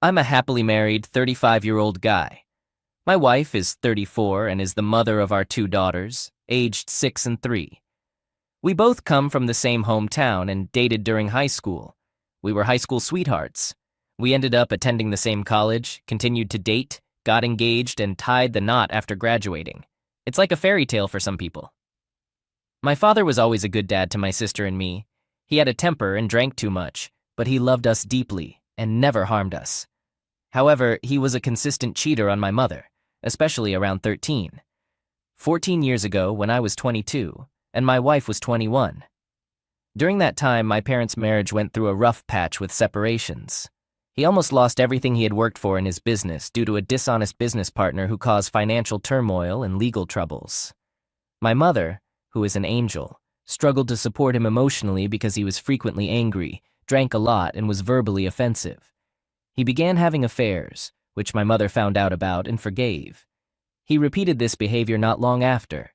I'm a happily married 35-year-old guy. My wife is 34 and is the mother of our two daughters, aged 6 and 3. We both come from the same hometown and dated during high school. We were high school sweethearts. We ended up attending the same college, continued to date, got engaged, and tied the knot after graduating. It's like a fairy tale for some people. My father was always a good dad to my sister and me. He had a temper and drank too much, but he loved us deeply and never harmed us. However, he was a consistent cheater on my mother, especially around 13. 14 years ago, when I was 22, and my wife was 21. During that time, my parents' marriage went through a rough patch with separations. He almost lost everything he had worked for in his business due to a dishonest business partner who caused financial turmoil and legal troubles. My mother, who is an angel, struggled to support him emotionally because he was frequently angry, drank a lot, and was verbally offensive. He began having affairs, which my mother found out about and forgave. He repeated this behavior not long after.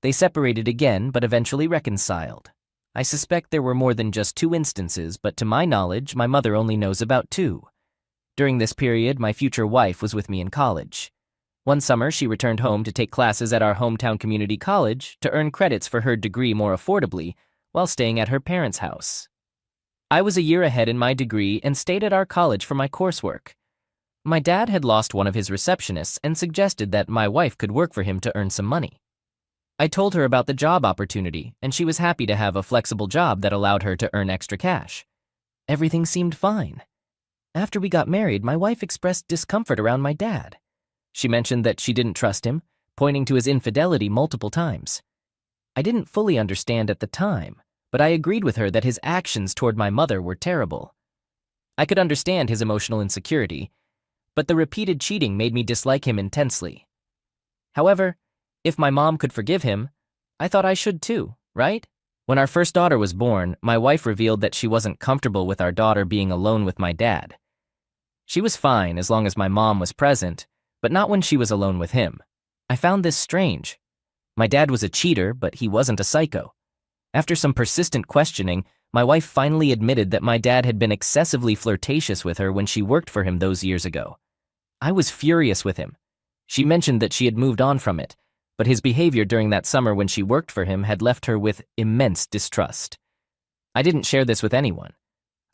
They separated again, but eventually reconciled. I suspect there were more than just 2 instances, but to my knowledge, my mother only knows about 2. During this period, my future wife was with me in college. One summer, she returned home to take classes at our hometown community college to earn credits for her degree more affordably while staying at her parents' house. I was a year ahead in my degree and stayed at our college for my coursework. My dad had lost one of his receptionists and suggested that my wife could work for him to earn some money. I told her about the job opportunity, and she was happy to have a flexible job that allowed her to earn extra cash. Everything seemed fine. After we got married, my wife expressed discomfort around my dad. She mentioned that she didn't trust him, pointing to his infidelity multiple times. I didn't fully understand at the time, but I agreed with her that his actions toward my mother were terrible. I could understand his emotional insecurity, but the repeated cheating made me dislike him intensely. However, if my mom could forgive him, I thought I should too, right? When our first daughter was born, my wife revealed that she wasn't comfortable with our daughter being alone with my dad. She was fine as long as my mom was present, but not when she was alone with him. I found this strange. My dad was a cheater, but he wasn't a psycho. After some persistent questioning, my wife finally admitted that my dad had been excessively flirtatious with her when she worked for him those years ago. I was furious with him. She mentioned that she had moved on from it, but his behavior during that summer when she worked for him had left her with immense distrust. I didn't share this with anyone.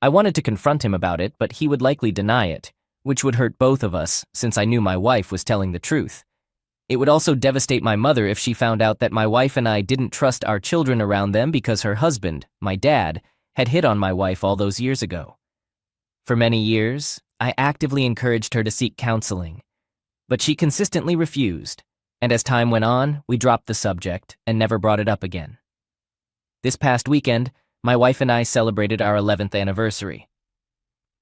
I wanted to confront him about it, but he would likely deny it, which would hurt both of us since I knew my wife was telling the truth. It would also devastate my mother if she found out that my wife and I didn't trust our children around them because her husband, my dad, had hit on my wife all those years ago. For many years, I actively encouraged her to seek counseling, but she consistently refused. And as time went on, we dropped the subject and never brought it up again. This past weekend, my wife and I celebrated our 11th anniversary.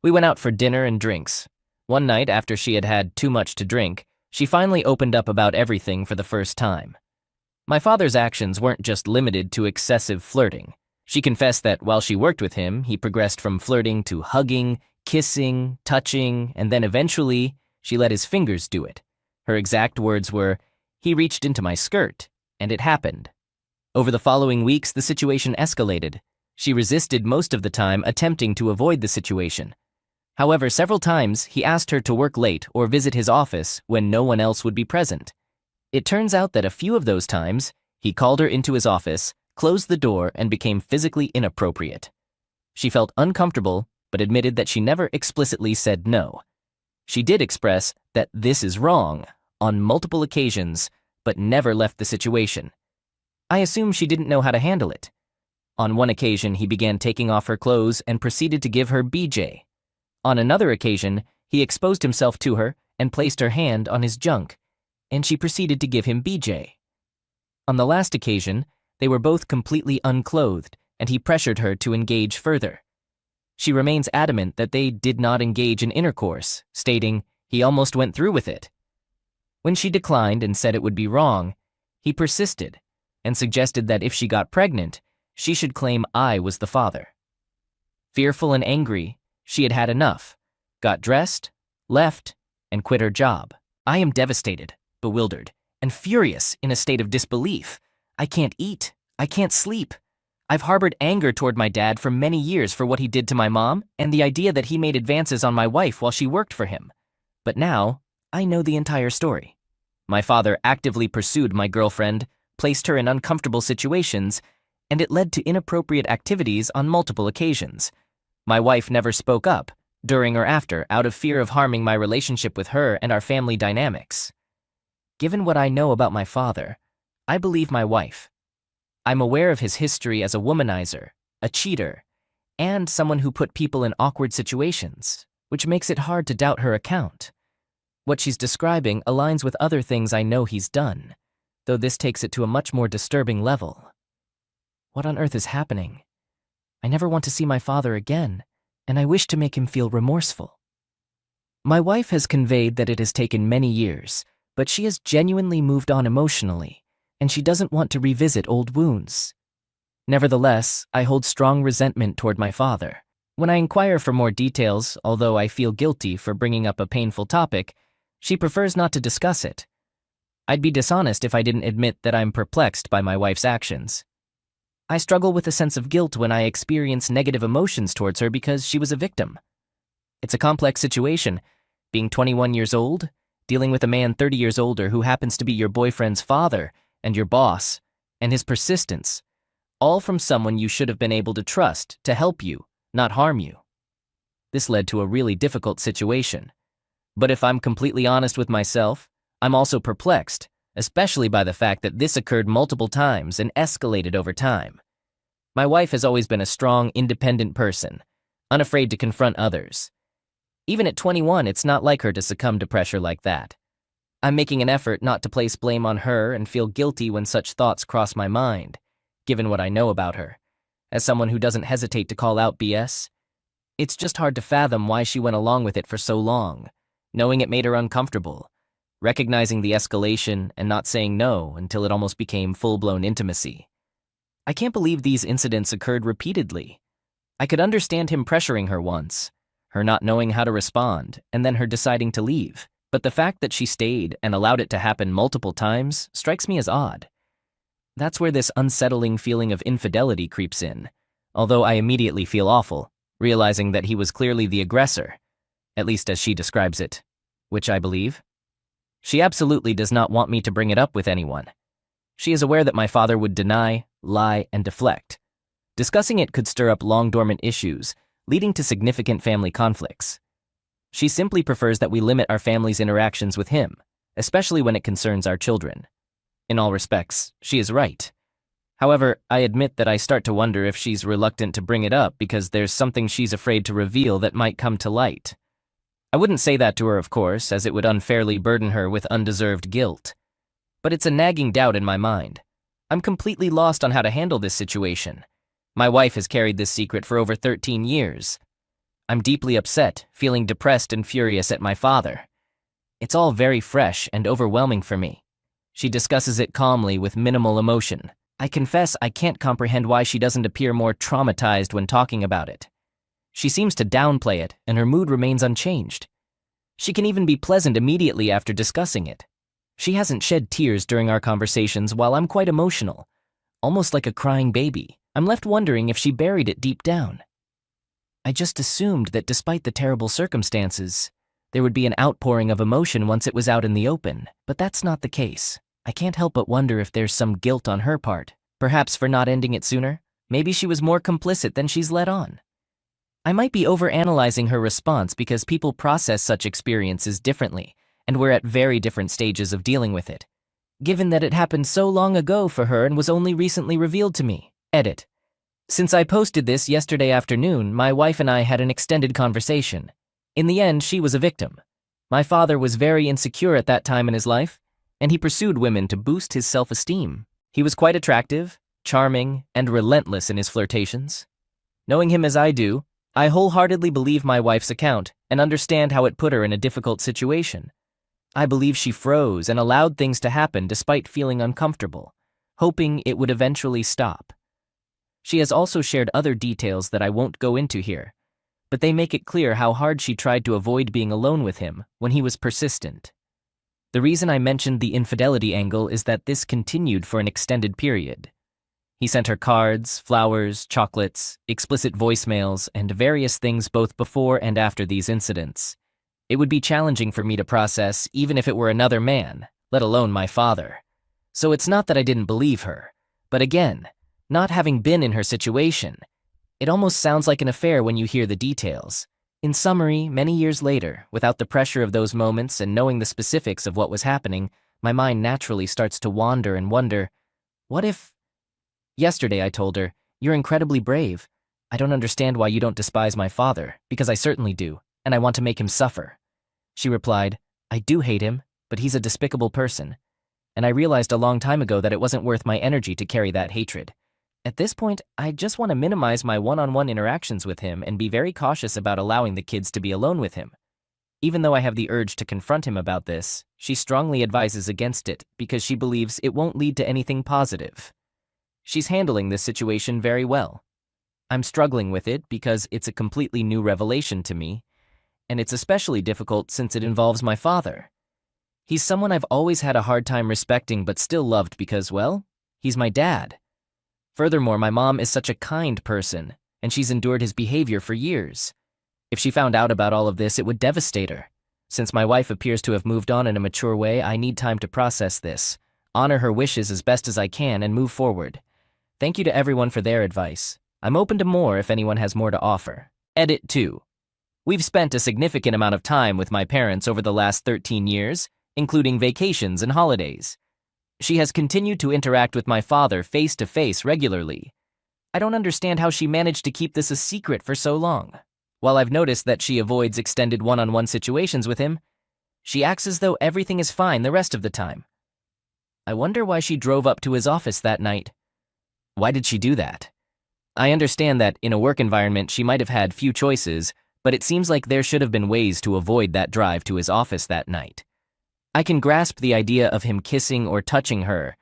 We went out for dinner and drinks. One night, after she had had too much to drink, she finally opened up about everything for the first time. My father's actions weren't just limited to excessive flirting. She confessed that while she worked with him, he progressed from flirting to hugging, kissing, touching, and then eventually, she let his fingers do it. Her exact words were, "He reached into my skirt," and it happened. Over the following weeks, the situation escalated. She resisted most of the time, attempting to avoid the situation. However, several times, he asked her to work late or visit his office when no one else would be present. It turns out that a few of those times, he called her into his office, closed the door, and became physically inappropriate. She felt uncomfortable, but admitted that she never explicitly said no. She did express that this is wrong on multiple occasions, but never left the situation. I assume she didn't know how to handle it. On one occasion, he began taking off her clothes and proceeded to give her BJ. On another occasion, he exposed himself to her and placed her hand on his junk, and she proceeded to give him BJ. On the last occasion, they were both completely unclothed, and he pressured her to engage further. She remains adamant that they did not engage in intercourse, stating, "He almost went through with it." When she declined and said it would be wrong, he persisted and suggested that if she got pregnant, she should claim I was the father. Fearful and angry, she had had enough, got dressed, left, and quit her job. I am devastated, bewildered, and furious in a state of disbelief. I can't eat. I can't sleep. I've harbored anger toward my dad for many years for what he did to my mom and the idea that he made advances on my wife while she worked for him. But now, I know the entire story. My father actively pursued my girlfriend, placed her in uncomfortable situations, and it led to inappropriate activities on multiple occasions. My wife never spoke up, during or after, out of fear of harming my relationship with her and our family dynamics. Given what I know about my father, I believe my wife. I'm aware of his history as a womanizer, a cheater, and someone who put people in awkward situations, which makes it hard to doubt her account. What she's describing aligns with other things I know he's done, though this takes it to a much more disturbing level. What on earth is happening? I never want to see my father again, and I wish to make him feel remorseful. My wife has conveyed that it has taken many years, but she has genuinely moved on emotionally, and she doesn't want to revisit old wounds. Nevertheless, I hold strong resentment toward my father. When I inquire for more details, although I feel guilty for bringing up a painful topic, she prefers not to discuss it. I'd be dishonest if I didn't admit that I'm perplexed by my wife's actions. I struggle with a sense of guilt when I experience negative emotions towards her because she was a victim. It's a complex situation, being 21 years old, dealing with a man 30 years older who happens to be your boyfriend's father and your boss, and his persistence, all from someone you should have been able to trust to help you, not harm you. This led to a really difficult situation. But if I'm completely honest with myself, I'm also perplexed, especially by the fact that this occurred multiple times and escalated over time. My wife has always been a strong, independent person, unafraid to confront others. Even at 21, it's not like her to succumb to pressure like that. I'm making an effort not to place blame on her and feel guilty when such thoughts cross my mind, given what I know about her. As someone who doesn't hesitate to call out BS, it's just hard to fathom why she went along with it for so long, knowing it made her uncomfortable, recognizing the escalation and not saying no until it almost became full-blown intimacy. I can't believe these incidents occurred repeatedly. I could understand him pressuring her once, her not knowing how to respond, and then her deciding to leave. But the fact that she stayed and allowed it to happen multiple times strikes me as odd. That's where this unsettling feeling of infidelity creeps in, although I immediately feel awful, realizing that he was clearly the aggressor, at least as she describes it, which I believe. She absolutely does not want me to bring it up with anyone. She is aware that my father would deny, lie, and deflect. Discussing it could stir up long-dormant issues, leading to significant family conflicts. She simply prefers that we limit our family's interactions with him, especially when it concerns our children. In all respects, she is right. However, I admit that I start to wonder if she's reluctant to bring it up because there's something she's afraid to reveal that might come to light. I wouldn't say that to her, of course, as it would unfairly burden her with undeserved guilt. But it's a nagging doubt in my mind. I'm completely lost on how to handle this situation. My wife has carried this secret for over 13 years. I'm deeply upset, feeling depressed and furious at my father. It's all very fresh and overwhelming for me. She discusses it calmly with minimal emotion. I confess I can't comprehend why she doesn't appear more traumatized when talking about it. She seems to downplay it, and her mood remains unchanged. She can even be pleasant immediately after discussing it. She hasn't shed tears during our conversations while I'm quite emotional, almost like a crying baby. I'm left wondering if she buried it deep down. I just assumed that despite the terrible circumstances, there would be an outpouring of emotion once it was out in the open, but that's not the case. I can't help but wonder if there's some guilt on her part, perhaps for not ending it sooner. Maybe she was more complicit than she's let on. I might be overanalyzing her response because people process such experiences differently, and we're at very different stages of dealing with it. Given that it happened so long ago for her and was only recently revealed to me. Edit. Since I posted this yesterday afternoon, my wife and I had an extended conversation. In the end, she was a victim. My father was very insecure at that time in his life, and he pursued women to boost his self-esteem. He was quite attractive, charming, and relentless in his flirtations. Knowing him as I do, I wholeheartedly believe my wife's account and understand how it put her in a difficult situation. I believe she froze and allowed things to happen despite feeling uncomfortable, hoping it would eventually stop. She has also shared other details that I won't go into here, but they make it clear how hard she tried to avoid being alone with him when he was persistent. The reason I mentioned the infidelity angle is that this continued for an extended period. He sent her cards, flowers, chocolates, explicit voicemails, and various things both before and after these incidents. It would be challenging for me to process even if it were another man, let alone my father. So it's not that I didn't believe her, but again, not having been in her situation, it almost sounds like an affair when you hear the details. In summary, many years later, without the pressure of those moments and knowing the specifics of what was happening, my mind naturally starts to wander and wonder, what if... Yesterday I told her, "You're incredibly brave. I don't understand why you don't despise my father, because I certainly do, and I want to make him suffer." She replied, "I do hate him, but he's a despicable person." And I realized a long time ago that it wasn't worth my energy to carry that hatred. At this point, I just want to minimize my one-on-one interactions with him and be very cautious about allowing the kids to be alone with him. Even though I have the urge to confront him about this, she strongly advises against it because she believes it won't lead to anything positive. She's handling this situation very well. I'm struggling with it because it's a completely new revelation to me, and it's especially difficult since it involves my father. He's someone I've always had a hard time respecting but still loved because, well, he's my dad. Furthermore, my mom is such a kind person, and she's endured his behavior for years. If she found out about all of this, it would devastate her. Since my wife appears to have moved on in a mature way, I need time to process this, honor her wishes as best as I can, and move forward. Thank you to everyone for their advice. I'm open to more if anyone has more to offer. Edit 2. We've spent a significant amount of time with my parents over the last 13 years, including vacations and holidays. She has continued to interact with my father face-to-face regularly. I don't understand how she managed to keep this a secret for so long. While I've noticed that she avoids extended one-on-one situations with him, she acts as though everything is fine the rest of the time. I wonder why she drove up to his office that night. Why did she do that? I understand that in a work environment she might have had few choices, but it seems like there should have been ways to avoid that drive to his office that night. I can grasp the idea of him kissing or touching her,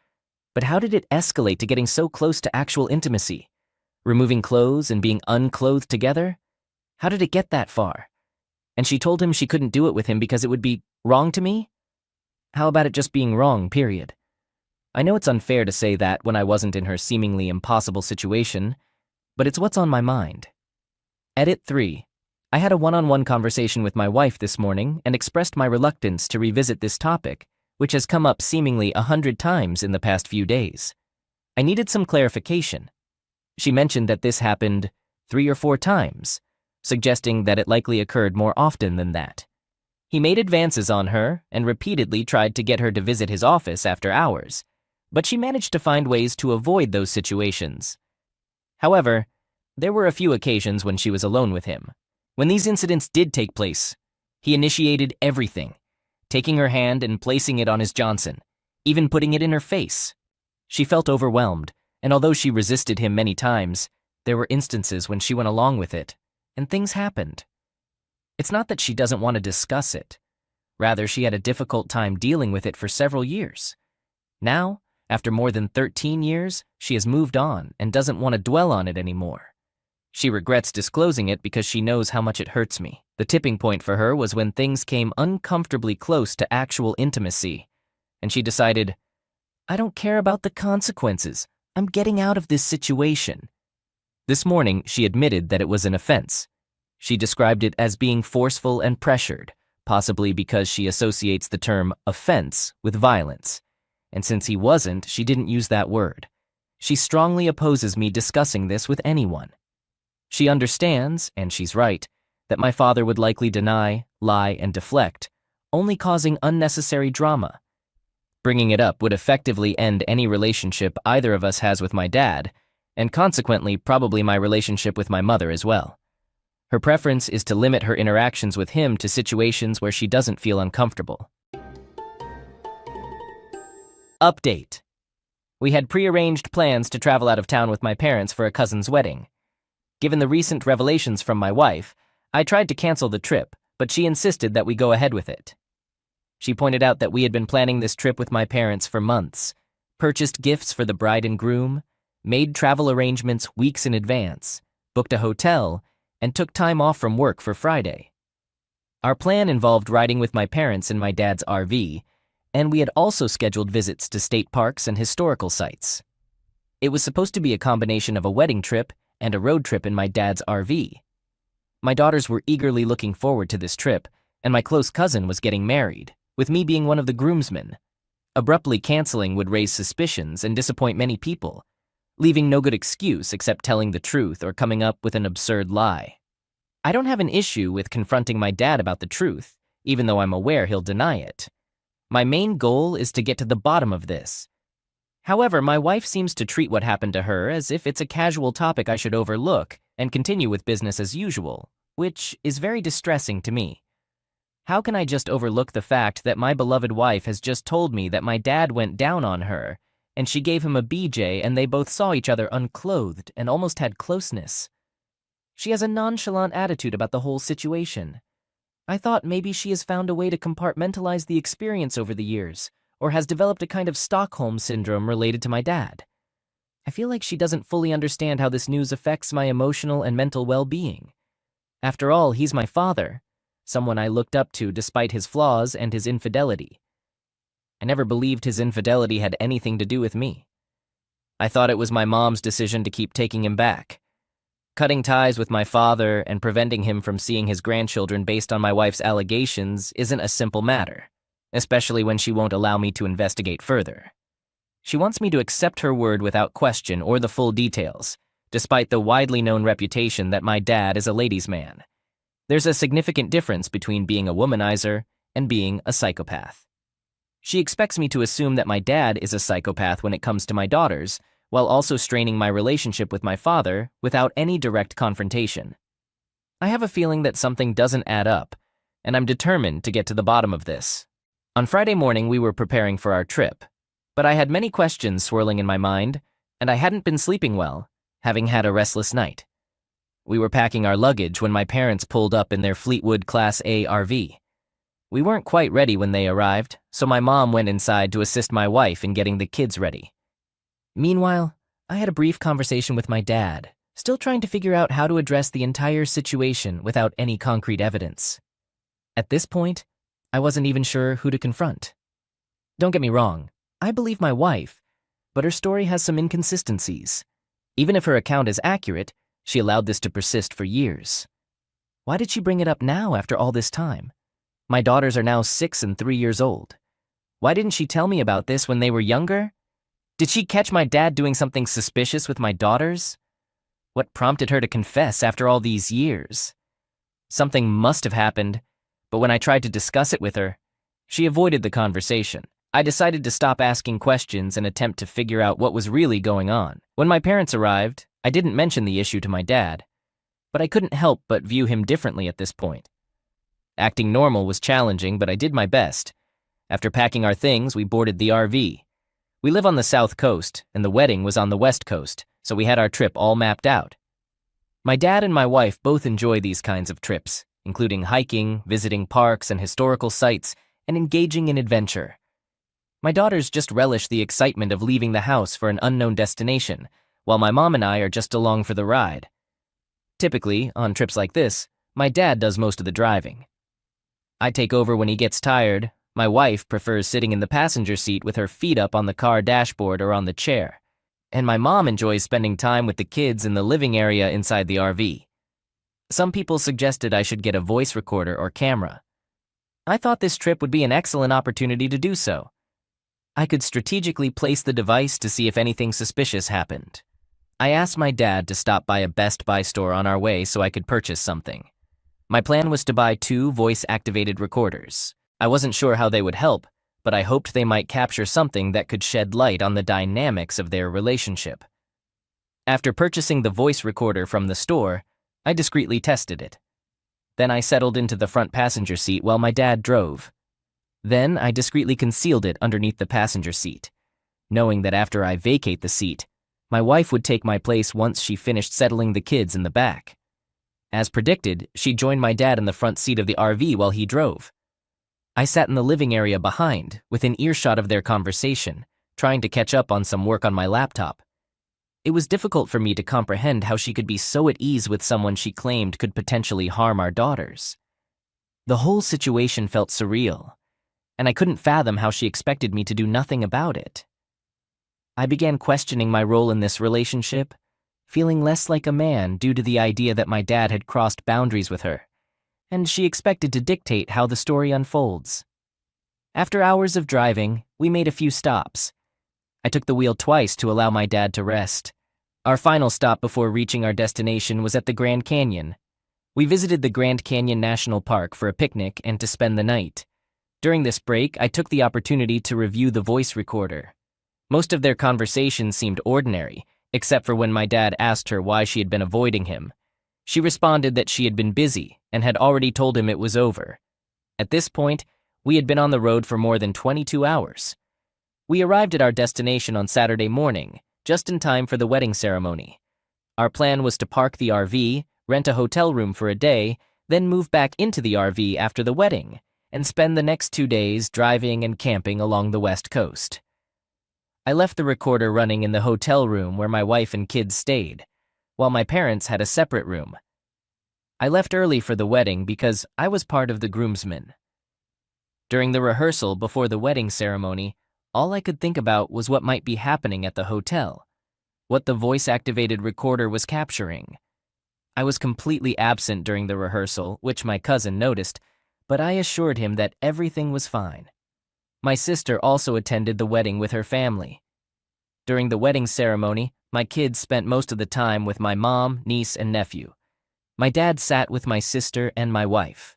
but how did it escalate to getting so close to actual intimacy? Removing clothes and being unclothed together? How did it get that far? And she told him she couldn't do it with him because it would be wrong to me? How about it just being wrong, period? I know it's unfair to say that when I wasn't in her seemingly impossible situation, but it's what's on my mind. Edit 3. I had a one-on-one conversation with my wife this morning and expressed my reluctance to revisit this topic, which has come up seemingly 100 times in the past few days. I needed some clarification. She mentioned that this happened 3 or 4 times, suggesting that it likely occurred more often than that. He made advances on her and repeatedly tried to get her to visit his office after hours, but she managed to find ways to avoid those situations. However, there were a few occasions when she was alone with him. When these incidents did take place, he initiated everything, taking her hand and placing it on his Johnson, even putting it in her face. She felt overwhelmed, and although she resisted him many times, there were instances when she went along with it, and things happened. It's not that she doesn't want to discuss it. Rather, she had a difficult time dealing with it for several years. Now, after more than 13 years, she has moved on and doesn't want to dwell on it anymore. She regrets disclosing it because she knows how much it hurts me. The tipping point for her was when things came uncomfortably close to actual intimacy, and she decided, I don't care about the consequences. I'm getting out of this situation. This morning, she admitted that it was an offense. She described it as being forceful and pressured, possibly because she associates the term offense with violence. And since he wasn't, she didn't use that word. She strongly opposes me discussing this with anyone. She understands, and she's right, that my father would likely deny, lie, and deflect, only causing unnecessary drama. Bringing it up would effectively end any relationship either of us has with my dad, and consequently probably my relationship with my mother as well. Her preference is to limit her interactions with him to situations where she doesn't feel uncomfortable. Update. We had prearranged plans to travel out of town with my parents for a cousin's wedding. Given the recent revelations from my wife, I tried to cancel the trip, but she insisted that we go ahead with it. She pointed out that we had been planning this trip with my parents for months, purchased gifts for the bride and groom, made travel arrangements weeks in advance, booked a hotel, and took time off from work for Friday. Our plan involved riding with my parents in my dad's RV, and we had also scheduled visits to state parks and historical sites. It was supposed to be a combination of a wedding trip and a road trip in my dad's RV. My daughters were eagerly looking forward to this trip, and my close cousin was getting married, with me being one of the groomsmen. Abruptly canceling would raise suspicions and disappoint many people, leaving no good excuse except telling the truth or coming up with an absurd lie. I don't have an issue with confronting my dad about the truth, even though I'm aware he'll deny it. My main goal is to get to the bottom of this. However, my wife seems to treat what happened to her as if it's a casual topic I should overlook and continue with business as usual, which is very distressing to me. How can I just overlook the fact that my beloved wife has just told me that my dad went down on her, and she gave him a BJ and they both saw each other unclothed and almost had closeness? She has a nonchalant attitude about the whole situation. I thought maybe she has found a way to compartmentalize the experience over the years, or has developed a kind of Stockholm syndrome related to my dad. I feel like she doesn't fully understand how this news affects my emotional and mental well-being. After all, he's my father, someone I looked up to despite his flaws and his infidelity. I never believed his infidelity had anything to do with me. I thought it was my mom's decision to keep taking him back. Cutting ties with my father and preventing him from seeing his grandchildren based on my wife's allegations isn't a simple matter, especially when she won't allow me to investigate further. She wants me to accept her word without question or the full details, despite the widely known reputation that my dad is a ladies' man. There's a significant difference between being a womanizer and being a psychopath. She expects me to assume that my dad is a psychopath when it comes to my daughters, while also straining my relationship with my father without any direct confrontation. I have a feeling that something doesn't add up, and I'm determined to get to the bottom of this. On Friday morning, we were preparing for our trip, but I had many questions swirling in my mind, and I hadn't been sleeping well, having had a restless night. We were packing our luggage when my parents pulled up in their Fleetwood Class A RV. We weren't quite ready when they arrived, so my mom went inside to assist my wife in getting the kids ready. Meanwhile, I had a brief conversation with my dad, still trying to figure out how to address the entire situation without any concrete evidence. At this point, I wasn't even sure who to confront. Don't get me wrong, I believe my wife, but her story has some inconsistencies. Even if her account is accurate, she allowed this to persist for years. Why did she bring it up now after all this time? My daughters are now 6 and 3 years old. Why didn't she tell me about this when they were younger? Did she catch my dad doing something suspicious with my daughters? What prompted her to confess after all these years? Something must have happened, but when I tried to discuss it with her, she avoided the conversation. I decided to stop asking questions and attempt to figure out what was really going on. When my parents arrived, I didn't mention the issue to my dad, but I couldn't help but view him differently at this point. Acting normal was challenging, but I did my best. After packing our things, we boarded the RV. We live on the South Coast, and the wedding was on the West Coast, so we had our trip all mapped out. My dad and my wife both enjoy these kinds of trips, including hiking, visiting parks and historical sites, and engaging in adventure. My daughters just relish the excitement of leaving the house for an unknown destination, while my mom and I are just along for the ride. Typically, on trips like this, my dad does most of the driving. I take over when he gets tired. My wife prefers sitting in the passenger seat with her feet up on the car dashboard or on the chair, and my mom enjoys spending time with the kids in the living area inside the RV. Some people suggested I should get a voice recorder or camera. I thought this trip would be an excellent opportunity to do so. I could strategically place the device to see if anything suspicious happened. I asked my dad to stop by a Best Buy store on our way so I could purchase something. My plan was to buy 2 voice-activated recorders. I wasn't sure how they would help, but I hoped they might capture something that could shed light on the dynamics of their relationship. After purchasing the voice recorder from the store, I discreetly tested it. Then I settled into the front passenger seat while my dad drove. Then I discreetly concealed it underneath the passenger seat, knowing that after I vacate the seat, my wife would take my place once she finished settling the kids in the back. As predicted, she joined my dad in the front seat of the RV while he drove. I sat in the living area behind, within earshot of their conversation, trying to catch up on some work on my laptop. It was difficult for me to comprehend how she could be so at ease with someone she claimed could potentially harm our daughters. The whole situation felt surreal, and I couldn't fathom how she expected me to do nothing about it. I began questioning my role in this relationship, feeling less like a man due to the idea that my dad had crossed boundaries with her, and she expected to dictate how the story unfolds. After hours of driving, we made a few stops. I took the wheel twice to allow my dad to rest. Our final stop before reaching our destination was at the Grand Canyon. We visited the Grand Canyon National Park for a picnic and to spend the night. During this break, I took the opportunity to review the voice recorder. Most of their conversation seemed ordinary, except for when my dad asked her why she had been avoiding him. She responded that she had been busy and had already told him it was over. At this point, we had been on the road for more than 22 hours. We arrived at our destination on Saturday morning, just in time for the wedding ceremony. Our plan was to park the RV, rent a hotel room for a day, then move back into the RV after the wedding, and spend the next 2 days driving and camping along the West Coast. I left the recorder running in the hotel room where my wife and kids stayed, while my parents had a separate room. I left early for the wedding because I was part of the groomsmen. During the rehearsal before the wedding ceremony, all I could think about was what might be happening at the hotel, what the voice-activated recorder was capturing. I was completely absent during the rehearsal, which my cousin noticed, but I assured him that everything was fine. My sister also attended the wedding with her family. During the wedding ceremony, my kids spent most of the time with my mom, niece, and nephew. My dad sat with my sister and my wife.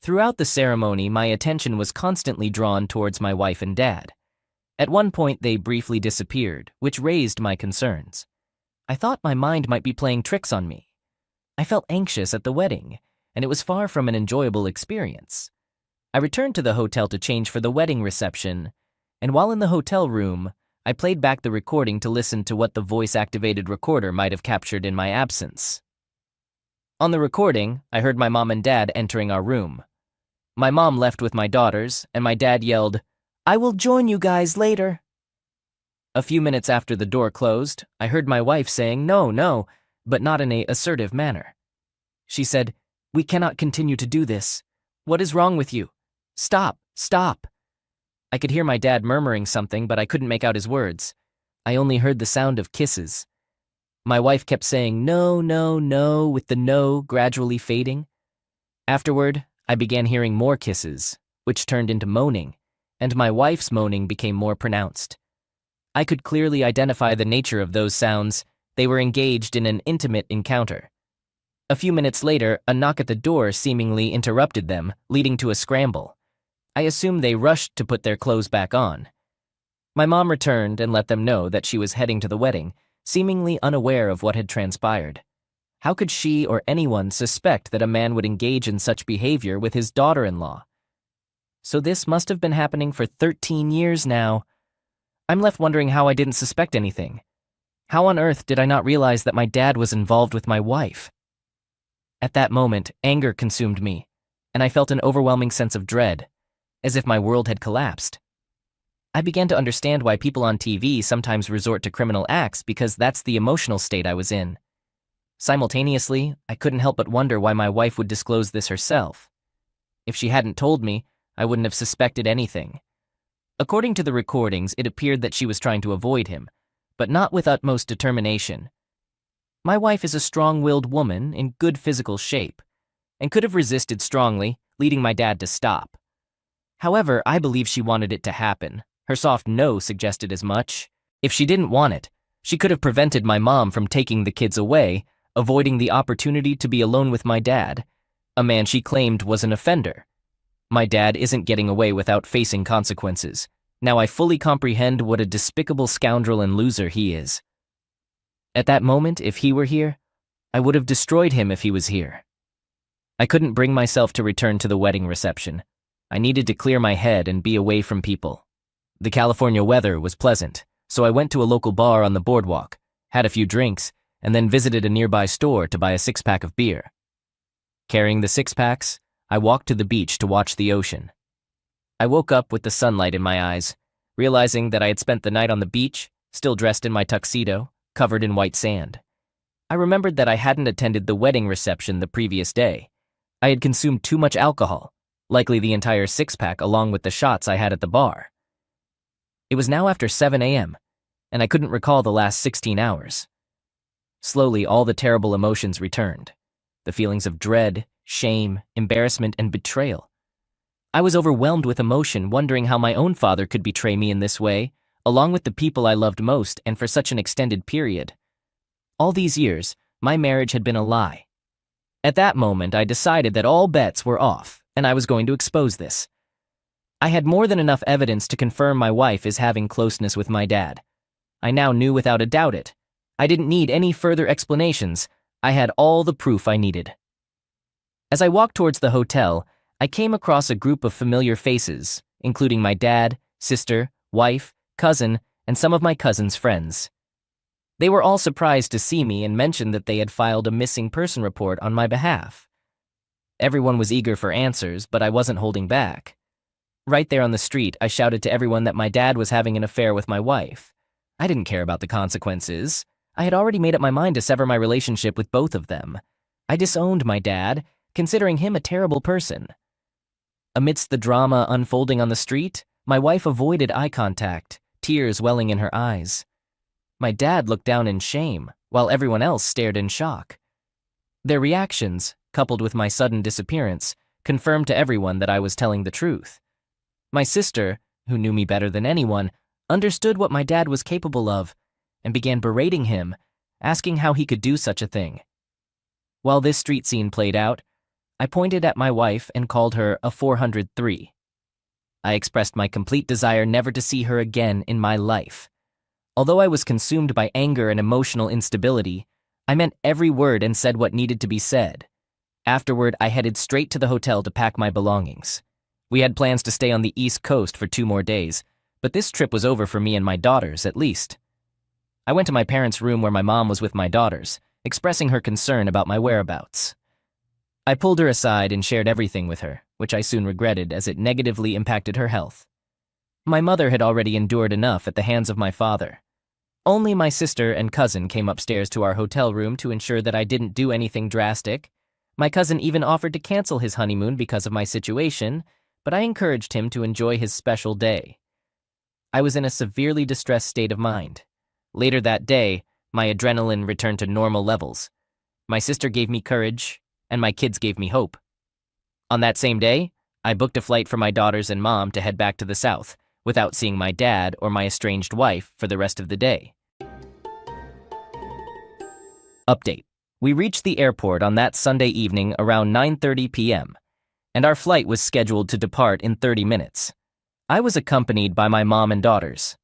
Throughout the ceremony, my attention was constantly drawn towards my wife and dad. At one point, they briefly disappeared, which raised my concerns. I thought my mind might be playing tricks on me. I felt anxious at the wedding, and it was far from an enjoyable experience. I returned to the hotel to change for the wedding reception, and while in the hotel room, I played back the recording to listen to what the voice-activated recorder might have captured in my absence. On the recording, I heard my mom and dad entering our room. My mom left with my daughters, and my dad yelled, "I will join you guys later." A few minutes after the door closed, I heard my wife saying, "No," but not in an assertive manner. She said, "We cannot continue to do this. What is wrong with you? Stop." I could hear my dad murmuring something, but I couldn't make out his words. I only heard the sound of kisses. My wife kept saying, No, with the no gradually fading. Afterward, I began hearing more kisses, which turned into moaning, and my wife's moaning became more pronounced. I could clearly identify the nature of those sounds. They were engaged in an intimate encounter. A few minutes later, a knock at the door seemingly interrupted them, leading to a scramble. I assumed they rushed to put their clothes back on. My mom returned and let them know that she was heading to the wedding, seemingly unaware of what had transpired. How could she or anyone suspect that a man would engage in such behavior with his daughter-in-law? So this must have been happening for 13 years now. I'm left wondering how I didn't suspect anything. How on earth did I not realize that my dad was involved with my wife? At that moment, anger consumed me, and I felt an overwhelming sense of dread, as if my world had collapsed. I began to understand why people on TV sometimes resort to criminal acts because that's the emotional state I was in. Simultaneously, I couldn't help but wonder why my wife would disclose this herself. If she hadn't told me, I wouldn't have suspected anything. According to the recordings, it appeared that she was trying to avoid him, but not with utmost determination. My wife is a strong-willed woman in good physical shape, and could have resisted strongly, leading my dad to stop. However, I believe she wanted it to happen. Her soft no suggested as much. If she didn't want it, she could have prevented my mom from taking the kids away, avoiding the opportunity to be alone with my dad, a man she claimed was an offender. My dad isn't getting away without facing consequences. Now I fully comprehend what a despicable scoundrel and loser he is. At that moment, if he were here, I would have destroyed him if he was here. I couldn't bring myself to return to the wedding reception. I needed to clear my head and be away from people. The California weather was pleasant, so I went to a local bar on the boardwalk, had a few drinks, and then visited a nearby store to buy a 6-pack of beer. Carrying the 6-packs, I walked to the beach to watch the ocean. I woke up with the sunlight in my eyes, realizing that I had spent the night on the beach, still dressed in my tuxedo, covered in white sand. I remembered that I hadn't attended the wedding reception the previous day. I had consumed too much alcohol, likely the entire 6-pack along with the shots I had at the bar. It was now after 7 a.m., and I couldn't recall the last 16 hours. Slowly, all the terrible emotions returned. The feelings of dread, shame, embarrassment, and betrayal. I was overwhelmed with emotion, wondering how my own father could betray me in this way, along with the people I loved most and for such an extended period. All these years, my marriage had been a lie. At that moment, I decided that all bets were off, and I was going to expose this. I had more than enough evidence to confirm my wife is having closeness with my dad. I now knew without a doubt it. I didn't need any further explanations. I had all the proof I needed. As I walked towards the hotel, I came across a group of familiar faces, including my dad, sister, wife, cousin, and some of my cousin's friends. They were all surprised to see me and mentioned that they had filed a missing person report on my behalf. Everyone was eager for answers, but I wasn't holding back. Right there on the street, I shouted to everyone that my dad was having an affair with my wife. I didn't care about the consequences. I had already made up my mind to sever my relationship with both of them. I disowned my dad, considering him a terrible person. Amidst the drama unfolding on the street, my wife avoided eye contact, tears welling in her eyes. My dad looked down in shame, while everyone else stared in shock. Their reactions, coupled with my sudden disappearance, confirmed to everyone that I was telling the truth. My sister, who knew me better than anyone, understood what my dad was capable of and began berating him, asking how he could do such a thing. While this street scene played out, I pointed at my wife and called her a 403. I expressed my complete desire never to see her again in my life. Although I was consumed by anger and emotional instability, I meant every word and said what needed to be said. Afterward, I headed straight to the hotel to pack my belongings. We had plans to stay on the East Coast for 2 more days, but this trip was over for me and my daughters, at least. I went to my parents' room where my mom was with my daughters, expressing her concern about my whereabouts. I pulled her aside and shared everything with her, which I soon regretted as it negatively impacted her health. My mother had already endured enough at the hands of my father. Only my sister and cousin came upstairs to our hotel room to ensure that I didn't do anything drastic. My cousin even offered to cancel his honeymoon because of my situation, but I encouraged him to enjoy his special day. I was in a severely distressed state of mind. Later that day, my adrenaline returned to normal levels. My sister gave me courage, and my kids gave me hope. On that same day, I booked a flight for my daughters and mom to head back to the South, without seeing my dad or my estranged wife for the rest of the day. Update. We reached the airport on that Sunday evening around 9:30 p.m., and our flight was scheduled to depart in 30 minutes. I was accompanied by my mom and daughters.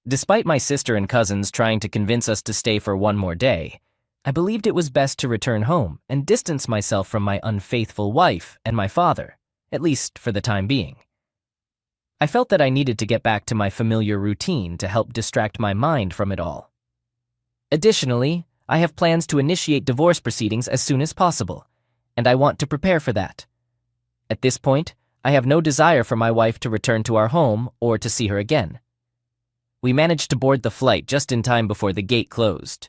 Despite my sister and cousins trying to convince us to stay for one more day, I believed it was best to return home and distance myself from my unfaithful wife and my father, at least for the time being. I felt that I needed to get back to my familiar routine to help distract my mind from it all. Additionally, I have plans to initiate divorce proceedings as soon as possible, and I want to prepare for that. At this point, I have no desire for my wife to return to our home or to see her again. We managed to board the flight just in time before the gate closed.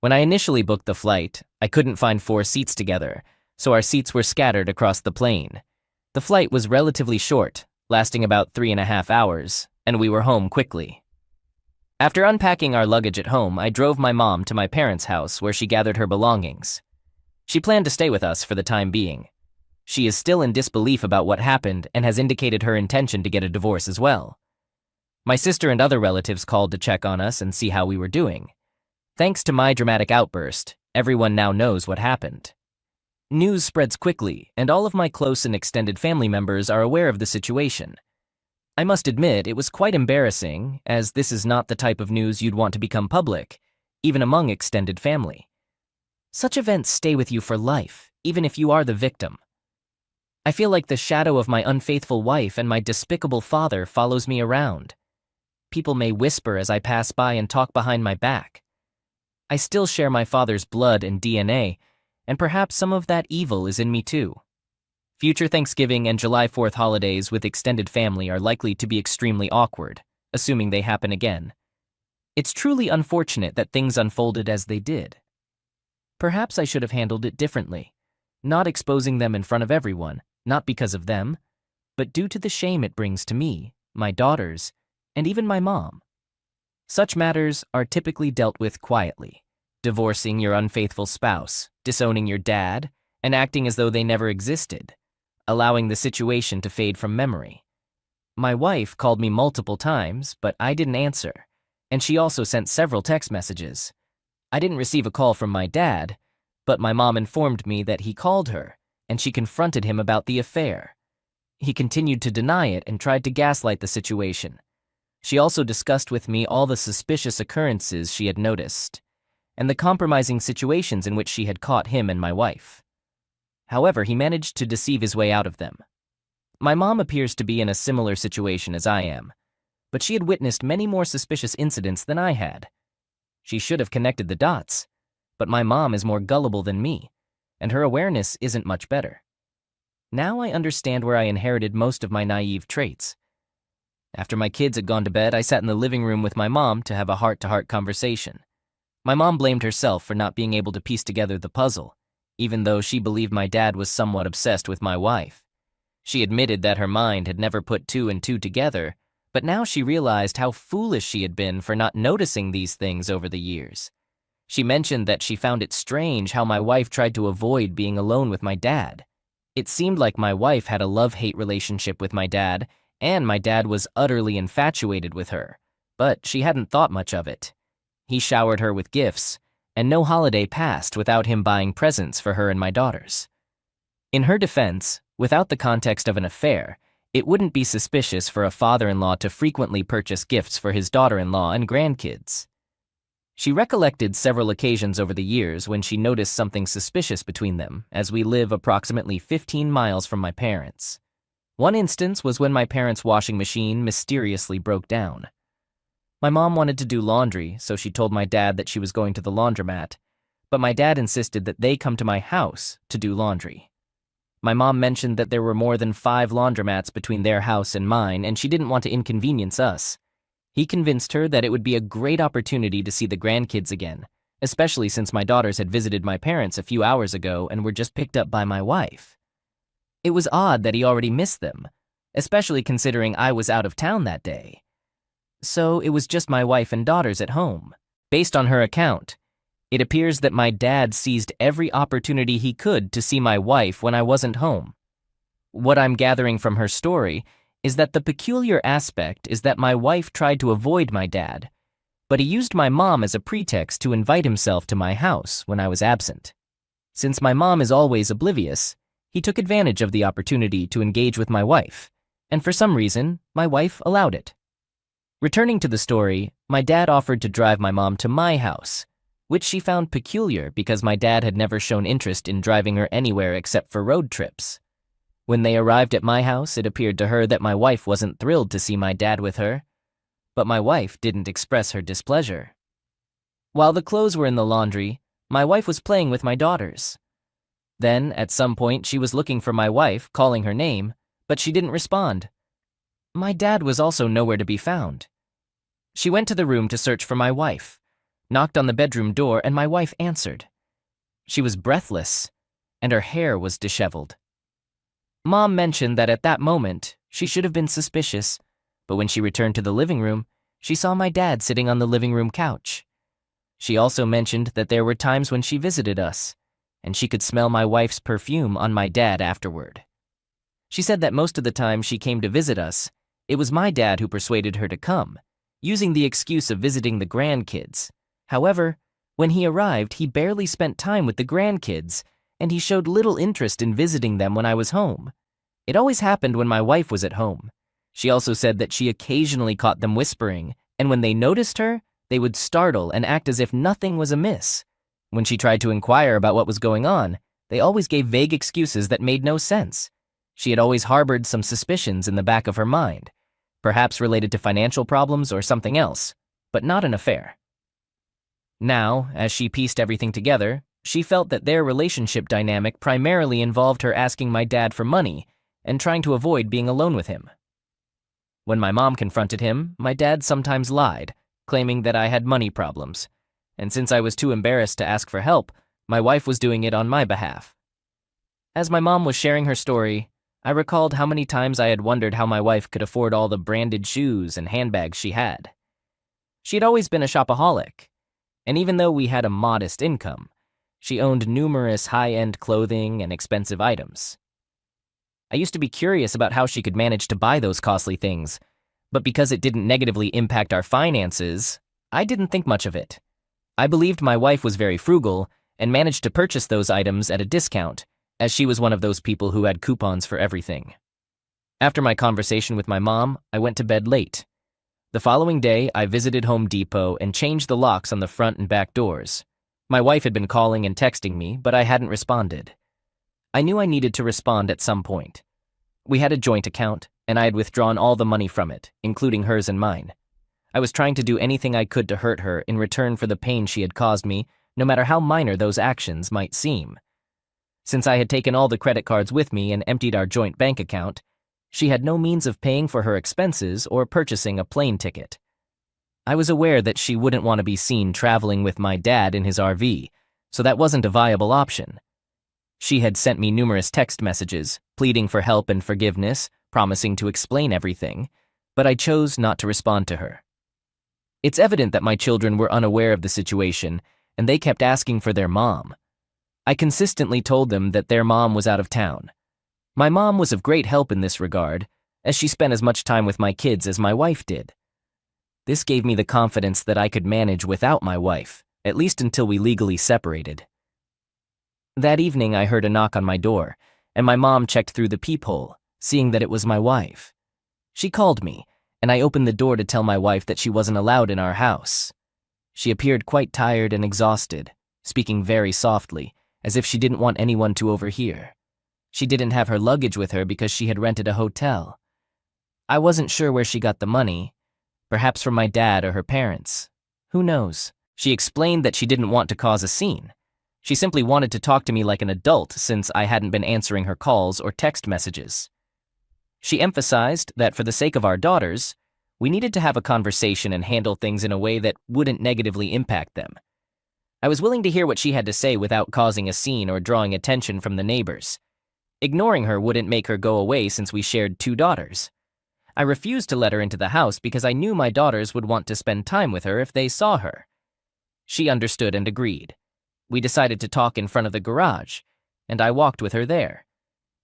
When I initially booked the flight, I couldn't find 4 seats together, so our seats were scattered across the plane. The flight was relatively short, lasting about 3.5 hours, and we were home quickly. After unpacking our luggage at home, I drove my mom to my parents' house where she gathered her belongings. She planned to stay with us for the time being. She is still in disbelief about what happened and has indicated her intention to get a divorce as well. My sister and other relatives called to check on us and see how we were doing. Thanks to my dramatic outburst, everyone now knows what happened. News spreads quickly, and all of my close and extended family members are aware of the situation. I must admit, it was quite embarrassing, as this is not the type of news you'd want to become public, even among extended family. Such events stay with you for life, even if you are the victim. I feel like the shadow of my unfaithful wife and my despicable father follows me around. People may whisper as I pass by and talk behind my back. I still share my father's blood and DNA, and perhaps some of that evil is in me too. Future Thanksgiving and July 4th holidays with extended family are likely to be extremely awkward, assuming they happen again. It's truly unfortunate that things unfolded as they did. Perhaps I should have handled it differently, not exposing them in front of everyone, not because of them, but due to the shame it brings to me, my daughters, and even my mom. Such matters are typically dealt with quietly, divorcing your unfaithful spouse, disowning your dad, and acting as though they never existed, allowing the situation to fade from memory. My wife called me multiple times, but I didn't answer, and she also sent several text messages. I didn't receive a call from my dad, but my mom informed me that he called her, and she confronted him about the affair. He continued to deny it and tried to gaslight the situation. She also discussed with me all the suspicious occurrences she had noticed, and the compromising situations in which she had caught him and my wife. However, he managed to deceive his way out of them. My mom appears to be in a similar situation as I am, but she had witnessed many more suspicious incidents than I had. She should have connected the dots, but my mom is more gullible than me, and her awareness isn't much better. Now I understand where I inherited most of my naive traits. After my kids had gone to bed, I sat in the living room with my mom to have a heart-to-heart conversation. My mom blamed herself for not being able to piece together the puzzle, even though she believed my dad was somewhat obsessed with my wife. She admitted that her mind had never put two and two together, but now she realized how foolish she had been for not noticing these things over the years. She mentioned that she found it strange how my wife tried to avoid being alone with my dad. It seemed like my wife had a love-hate relationship with my dad, and my dad was utterly infatuated with her, but she hadn't thought much of it. He showered her with gifts, and no holiday passed without him buying presents for her and my daughters. In her defense, without the context of an affair, it wouldn't be suspicious for a father-in-law to frequently purchase gifts for his daughter-in-law and grandkids. She recollected several occasions over the years when she noticed something suspicious between them, as we live approximately 15 miles from my parents. One instance was when my parents' washing machine mysteriously broke down. My mom wanted to do laundry, so she told my dad that she was going to the laundromat, but my dad insisted that they come to my house to do laundry. My mom mentioned that there were more than 5 laundromats between their house and mine, and she didn't want to inconvenience us. He convinced her that it would be a great opportunity to see the grandkids again, especially since my daughters had visited my parents a few hours ago and were just picked up by my wife. It was odd that he already missed them, especially considering I was out of town that day. So it was just my wife and daughters at home. Based on her account, it appears that my dad seized every opportunity he could to see my wife when I wasn't home. What I'm gathering from her story is that the peculiar aspect is that my wife tried to avoid my dad, but he used my mom as a pretext to invite himself to my house when I was absent. Since my mom is always oblivious, he took advantage of the opportunity to engage with my wife, and for some reason, my wife allowed it. Returning to the story, my dad offered to drive my mom to my house, which she found peculiar because my dad had never shown interest in driving her anywhere except for road trips. When they arrived at my house, it appeared to her that my wife wasn't thrilled to see my dad with her, but my wife didn't express her displeasure. While the clothes were in the laundry, my wife was playing with my daughters. Then, at some point, she was looking for my wife, calling her name, but she didn't respond. My dad was also nowhere to be found. She went to the room to search for my wife, knocked on the bedroom door, and my wife answered. She was breathless, and her hair was disheveled. Mom mentioned that at that moment, she should have been suspicious, but when she returned to the living room, she saw my dad sitting on the living room couch. She also mentioned that there were times when she visited us, and she could smell my wife's perfume on my dad afterward. She said that most of the time she came to visit us, it was my dad who persuaded her to come, using the excuse of visiting the grandkids. However, when he arrived, he barely spent time with the grandkids, and he showed little interest in visiting them when I was home. It always happened when my wife was at home. She also said that she occasionally caught them whispering, and when they noticed her, they would startle and act as if nothing was amiss. When she tried to inquire about what was going on, they always gave vague excuses that made no sense. She had always harbored some suspicions in the back of her mind, perhaps related to financial problems or something else, but not an affair. Now, as she pieced everything together, she felt that their relationship dynamic primarily involved her asking my dad for money and trying to avoid being alone with him. When my mom confronted him, my dad sometimes lied, claiming that I had money problems, and since I was too embarrassed to ask for help, my wife was doing it on my behalf. As my mom was sharing her story, I recalled how many times I had wondered how my wife could afford all the branded shoes and handbags she had. She had always been a shopaholic, and even though we had a modest income, she owned numerous high-end clothing and expensive items. I used to be curious about how she could manage to buy those costly things, but because it didn't negatively impact our finances, I didn't think much of it. I believed my wife was very frugal and managed to purchase those items at a discount, as she was one of those people who had coupons for everything. After my conversation with my mom, I went to bed late. The following day, I visited Home Depot and changed the locks on the front and back doors. My wife had been calling and texting me, but I hadn't responded. I knew I needed to respond at some point. We had a joint account, and I had withdrawn all the money from it, including hers and mine. I was trying to do anything I could to hurt her in return for the pain she had caused me, no matter how minor those actions might seem. Since I had taken all the credit cards with me and emptied our joint bank account, she had no means of paying for her expenses or purchasing a plane ticket. I was aware that she wouldn't want to be seen traveling with my dad in his RV, so that wasn't a viable option. She had sent me numerous text messages, pleading for help and forgiveness, promising to explain everything, but I chose not to respond to her. It's evident that my children were unaware of the situation, and they kept asking for their mom. I consistently told them that their mom was out of town. My mom was of great help in this regard, as she spent as much time with my kids as my wife did. This gave me the confidence that I could manage without my wife, at least until we legally separated. That evening, I heard a knock on my door, and my mom checked through the peephole, seeing that it was my wife. She called me, and I opened the door to tell my wife that she wasn't allowed in our house. She appeared quite tired and exhausted, speaking very softly, as if she didn't want anyone to overhear. She didn't have her luggage with her because she had rented a hotel. I wasn't sure where she got the money, perhaps from my dad or her parents. Who knows? She explained that she didn't want to cause a scene. She simply wanted to talk to me like an adult since I hadn't been answering her calls or text messages. She emphasized that for the sake of our daughters, we needed to have a conversation and handle things in a way that wouldn't negatively impact them. I was willing to hear what she had to say without causing a scene or drawing attention from the neighbors. Ignoring her wouldn't make her go away since we shared 2 daughters. I refused to let her into the house because I knew my daughters would want to spend time with her if they saw her. She understood and agreed. We decided to talk in front of the garage, and I walked with her there.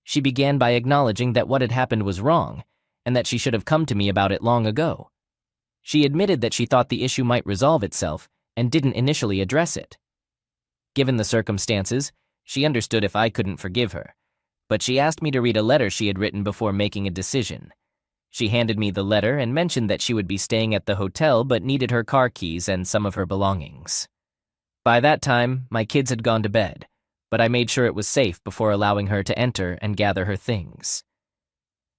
She began by acknowledging that what had happened was wrong, and that she should have come to me about it long ago. She admitted that she thought the issue might resolve itself and didn't initially address it. Given the circumstances, she understood if I couldn't forgive her, but she asked me to read a letter she had written before making a decision. She handed me the letter and mentioned that she would be staying at the hotel but needed her car keys and some of her belongings. By that time, my kids had gone to bed, but I made sure it was safe before allowing her to enter and gather her things.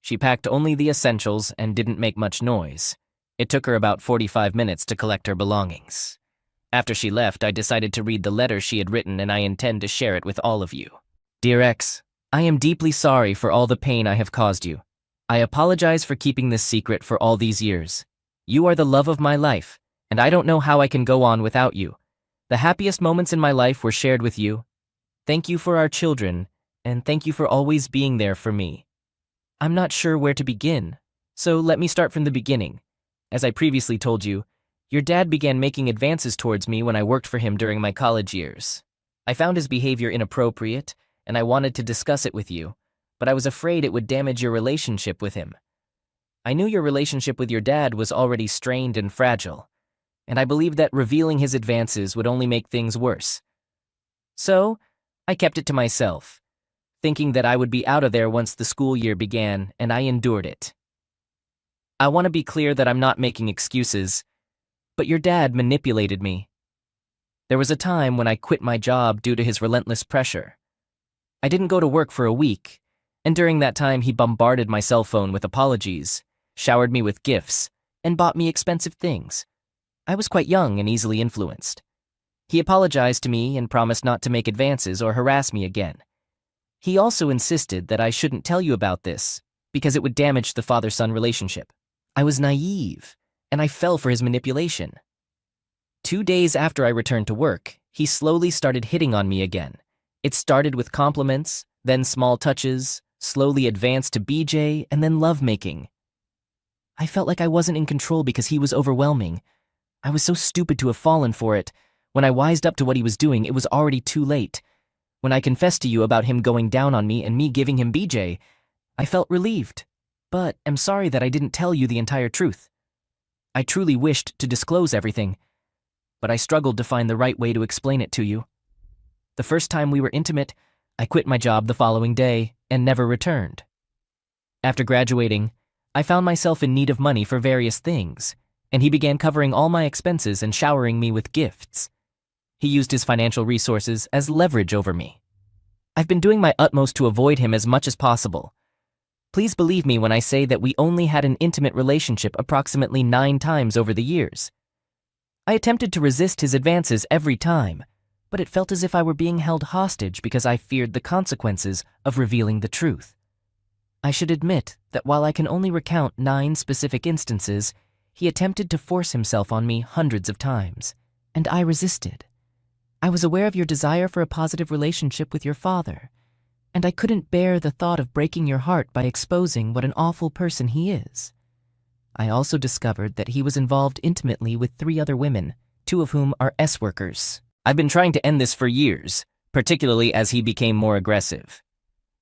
She packed only the essentials and didn't make much noise. It took her about 45 minutes to collect her belongings. After she left, I decided to read the letter she had written, and I intend to share it with all of you. Dear X, I am deeply sorry for all the pain I have caused you. I apologize for keeping this secret for all these years. You are the love of my life, and I don't know how I can go on without you. The happiest moments in my life were shared with you. Thank you for our children, and thank you for always being there for me. I'm not sure where to begin, so let me start from the beginning. As I previously told you, your dad began making advances towards me when I worked for him during my college years. I found his behavior inappropriate, and I wanted to discuss it with you, but I was afraid it would damage your relationship with him. I knew your relationship with your dad was already strained and fragile, and I believed that revealing his advances would only make things worse. So, I kept it to myself, thinking that I would be out of there once the school year began, and I endured it. I want to be clear that I'm not making excuses, but your dad manipulated me. There was a time when I quit my job due to his relentless pressure. I didn't go to work for a week, and during that time he bombarded my cell phone with apologies, showered me with gifts, and bought me expensive things. I was quite young and easily influenced. He apologized to me and promised not to make advances or harass me again. He also insisted that I shouldn't tell you about this because it would damage the father-son relationship. I was naive, and I fell for his manipulation. 2 days after I returned to work, he slowly started hitting on me again. It started with compliments, then small touches, slowly advanced to BJ, and then lovemaking. I felt like I wasn't in control because he was overwhelming. I was so stupid to have fallen for it. When I wised up to what he was doing, it was already too late. When I confessed to you about him going down on me and me giving him BJ, I felt relieved, but am sorry that I didn't tell you the entire truth. I truly wished to disclose everything, but I struggled to find the right way to explain it to you. The first time we were intimate, I quit my job the following day and never returned. After graduating, I found myself in need of money for various things, and he began covering all my expenses and showering me with gifts. He used his financial resources as leverage over me. I've been doing my utmost to avoid him as much as possible. Please believe me when I say that we only had an intimate relationship approximately 9 times over the years. I attempted to resist his advances every time, but it felt as if I were being held hostage because I feared the consequences of revealing the truth. I should admit that while I can only recount 9 specific instances, he attempted to force himself on me hundreds of times, and I resisted. I was aware of your desire for a positive relationship with your father, and I couldn't bear the thought of breaking your heart by exposing what an awful person he is. I also discovered that he was involved intimately with 3 other women, 2 of whom are S-workers. I've been trying to end this for years, particularly as he became more aggressive.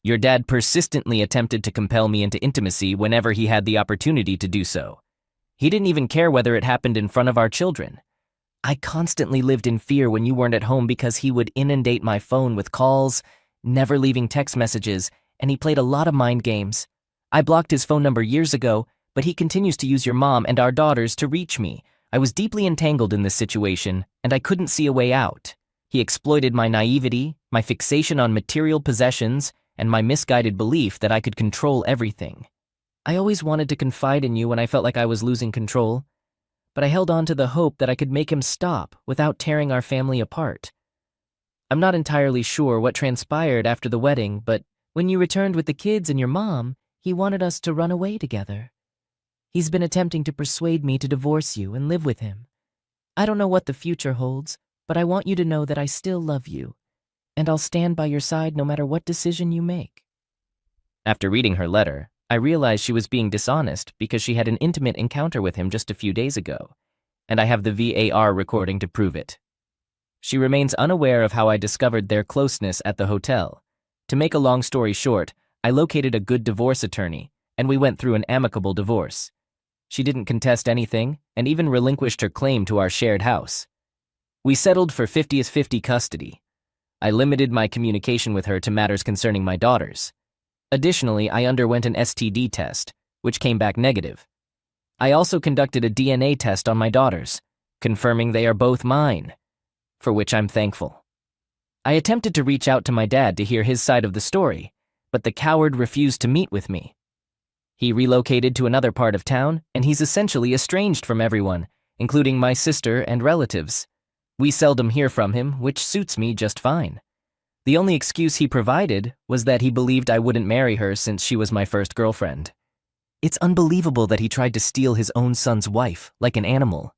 Your dad persistently attempted to compel me into intimacy whenever he had the opportunity to do so. He didn't even care whether it happened in front of our children. I constantly lived in fear when you weren't at home because he would inundate my phone with calls, never leaving text messages, and he played a lot of mind games. I blocked his phone number years ago, but he continues to use your mom and our daughters to reach me. I was deeply entangled in this situation, and I couldn't see a way out. He exploited my naivety, my fixation on material possessions, and my misguided belief that I could control everything. I always wanted to confide in you when I felt like I was losing control, but I held on to the hope that I could make him stop without tearing our family apart. I'm not entirely sure what transpired after the wedding, but when you returned with the kids and your mom, he wanted us to run away together. He's been attempting to persuade me to divorce you and live with him. I don't know what the future holds, but I want you to know that I still love you, and I'll stand by your side no matter what decision you make. After reading her letter, I realized she was being dishonest because she had an intimate encounter with him just a few days ago, and I have the VAR recording to prove it. She remains unaware of how I discovered their closeness at the hotel. To make a long story short, I located a good divorce attorney, and we went through an amicable divorce. She didn't contest anything, and even relinquished her claim to our shared house. We settled for 50-50 custody. I limited my communication with her to matters concerning my daughters. Additionally, I underwent an STD test, which came back negative. I also conducted a DNA test on my daughters, confirming they are both mine, for which I'm thankful. I attempted to reach out to my dad to hear his side of the story, but the coward refused to meet with me. He relocated to another part of town, and he's essentially estranged from everyone, including my sister and relatives. We seldom hear from him, which suits me just fine. The only excuse he provided was that he believed I wouldn't marry her since she was my first girlfriend. It's unbelievable that he tried to steal his own son's wife, like an animal,